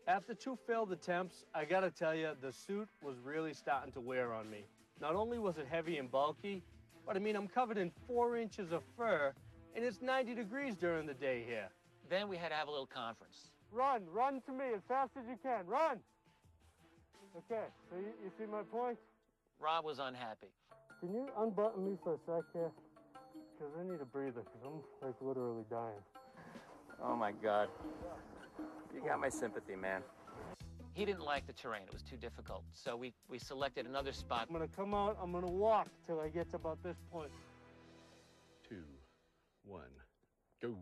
After 2 failed attempts, I gotta tell you, the suit was really starting to wear on me. Not only was it heavy and bulky, but I mean, I'm covered in 4 inches of fur, and it's 90 degrees during the day here. Then we had to have a little conference. Run to me as fast as you can, run! Okay, so you see my point? Rob was unhappy. Can you unbutton me for a sec here? Because I need a breather, because I'm like literally dying. Oh my God. You got my sympathy, man. He didn't like the terrain. It was too difficult. So we selected another spot. I'm gonna come out, I'm gonna walk till I get to about this point. 2, 1, go.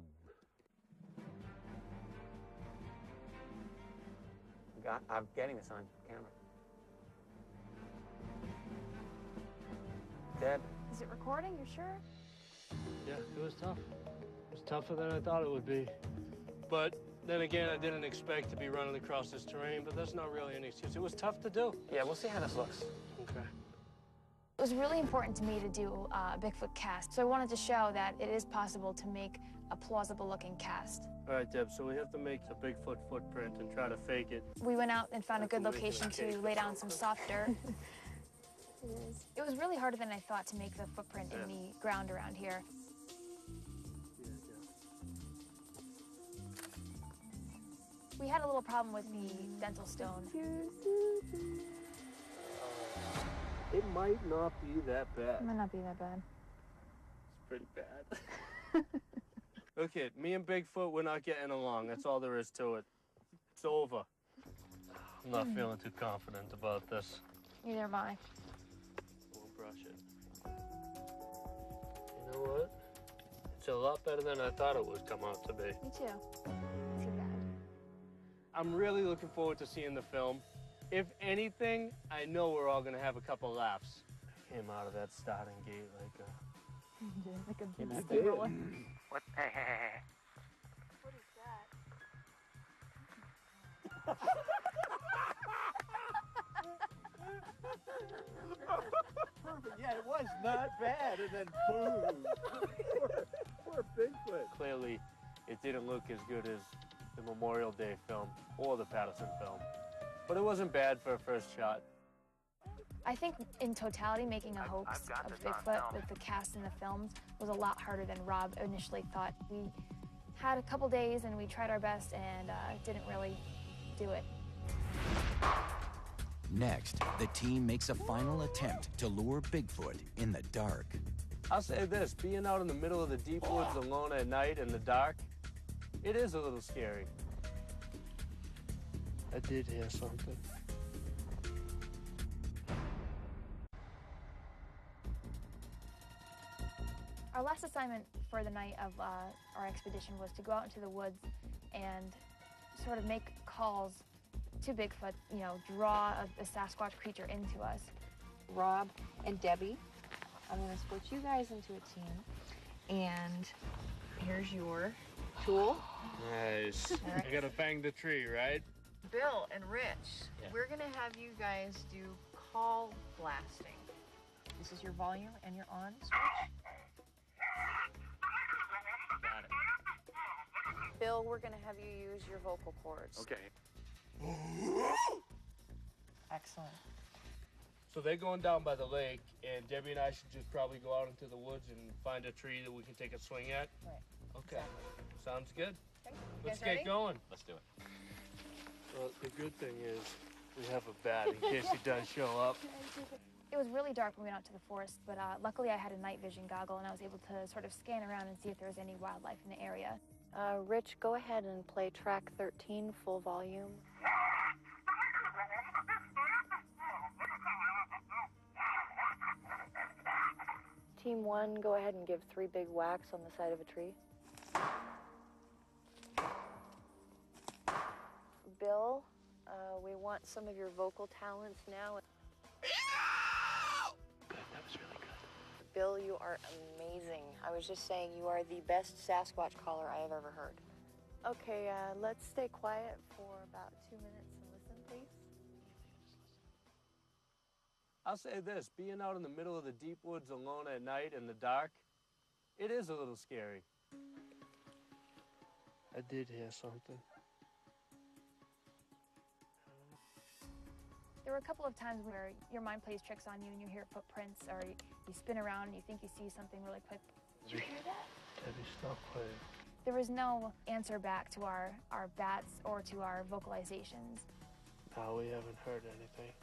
I'm getting this on camera. Deb? Is it recording? You sure? Yeah, it was tough. It was tougher than I thought it would be. But then again, I didn't expect to be running across this terrain, but that's not really an excuse. It was tough to do. Yeah, we'll see how this looks. Okay. It was really important to me to do a Bigfoot cast, so I wanted to show that it is possible to make a plausible-looking cast. All right, Deb, so we have to make a Bigfoot footprint and try to fake it. We went out and found a good location to lay down some soft dirt. It was really harder than I thought to make the footprint in the ground around here. We had a little problem with the dental stone. It might not be that bad. It might not be that bad. It's pretty bad. Okay, me and Bigfoot, we're not getting along. That's all there is to it. It's over. I'm not feeling too confident about this. Neither am I. Won't brush it. You know what? It's a lot better than I thought it would come out to be. Me too. Not too bad. I'm really looking forward to seeing the film. If anything, I know we're all gonna have a couple laughs. I came out of that starting gate like a... Like a big You steamroller. What? What is Perfect. Yeah, it was not bad, and then boom. Poor Bigfoot. Clearly, it didn't look as good as the Memorial Day film or the Patterson film. But it wasn't bad for a first shot. I think in totality, making a hoax of Bigfoot with the cast and the films was a lot harder than Rob initially thought. We had a couple days and we tried our best and didn't really do it. Next, the team makes a final attempt to lure Bigfoot in the dark. I'll say this, being out in the middle of the deep woods alone at night in the dark, it is a little scary. I did hear something. Our last assignment for the night of our expedition was to go out into the woods and sort of make calls to Bigfoot, you know, draw a Sasquatch creature into us. Rob and Debbie, I'm going to split you guys into a team, and here's your tool. Nice. Right. I gotta bang the tree, right? Bill and Rich, we're going to have you guys do call blasting. This is your volume and your on switch. Got it. Bill, we're going to have you use your vocal cords. Okay. Excellent. So they're going down by the lake, and Debbie and I should just probably go out into the woods and find a tree that we can take a swing at. Right. Okay. Exactly. Sounds good. Okay. You Let's guys ready? get going. Let's do it. Well, the good thing is we have a bat in case he does show up. It was really dark when we went out to the forest, but luckily I had a night vision goggle and I was able to sort of scan around and see if there was any wildlife in the area. Rich, go ahead and play track 13, full volume. Team 1, go ahead and give 3 big whacks on the side of a tree. Bill, we want some of your vocal talents now. Good, that was really good. Bill, you are amazing. I was just saying you are the best Sasquatch caller I have ever heard. Okay, let's stay quiet for about 2 minutes and listen, please. I'll say this, being out in the middle of the deep woods alone at night in the dark, it is a little scary. I did hear something. There were a couple of times where your mind plays tricks on you and you hear footprints, or you spin around and you think you see something really quick. Did you hear that? Debbie, stop playing. There was no answer back to our bats or to our vocalizations. No, we haven't heard anything.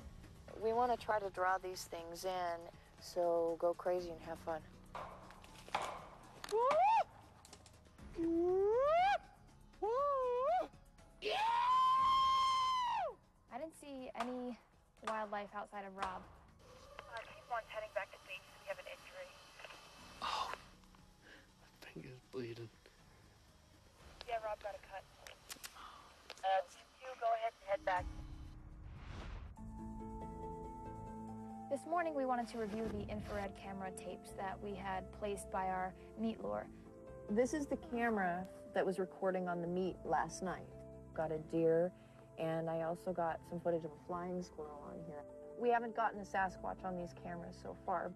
We want to try to draw these things in, so go crazy and have fun. I didn't see any wildlife outside of Rob. Keep on heading back to base. We have an injury. Oh, my finger's bleeding. Yeah, Rob got a cut. You go ahead and head back. This morning we wanted to review the infrared camera tapes that we had placed by our meat lure. This is the camera that was recording on the meat last night. Got a deer, and I also got some footage of a flying squirrel on here. We haven't gotten a Sasquatch on these cameras so far.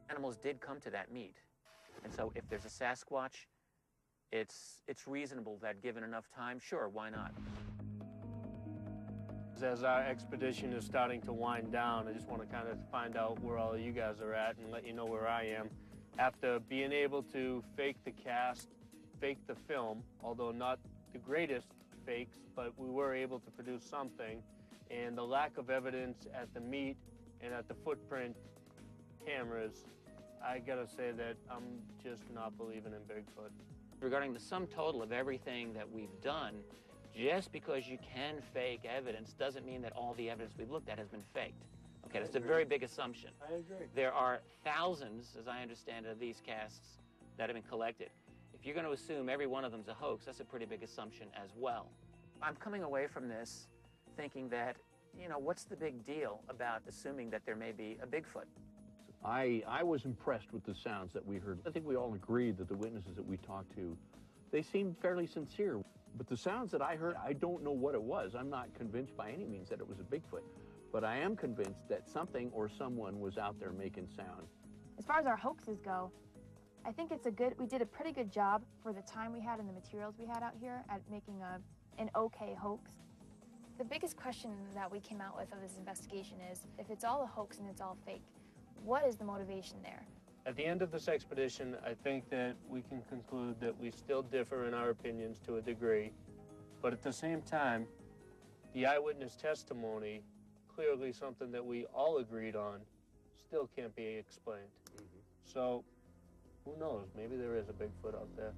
Animals did come to that meet. And so if there's a Sasquatch, it's reasonable that given enough time, sure, why not? As our expedition is starting to wind down, I just want to kind of find out where all of you guys are at and let you know where I am. After being able to fake the cast, fake the film, although not the greatest fakes, but we were able to produce something, and the lack of evidence at the meet and at the footprint cameras, I gotta say that I'm just not believing in Bigfoot. Regarding the sum total of everything that we've done, just because you can fake evidence doesn't mean that all the evidence we've looked at has been faked. Okay, that's a very big assumption. I agree. There are thousands, as I understand it, of these casts that have been collected. If you're going to assume every one of them's a hoax, that's a pretty big assumption as well. I'm coming away from this thinking that, you know, what's the big deal about assuming that there may be a Bigfoot? I was impressed with the sounds that we heard. I think we all agreed that the witnesses that we talked to, they seemed fairly sincere. But the sounds that I heard, I don't know what it was. I'm not convinced by any means that it was a Bigfoot. But I am convinced that something or someone was out there making sound. As far as our hoaxes go, I think we did a pretty good job for the time we had and the materials we had out here at making an okay hoax. The biggest question that we came out with of this investigation is, if it's all a hoax and it's all fake, what is the motivation there? At the end of this expedition, I think that we can conclude that we still differ in our opinions to a degree, but at the same time, the eyewitness testimony, clearly something that we all agreed on, still can't be explained. So, who knows? Maybe there is a Bigfoot out there.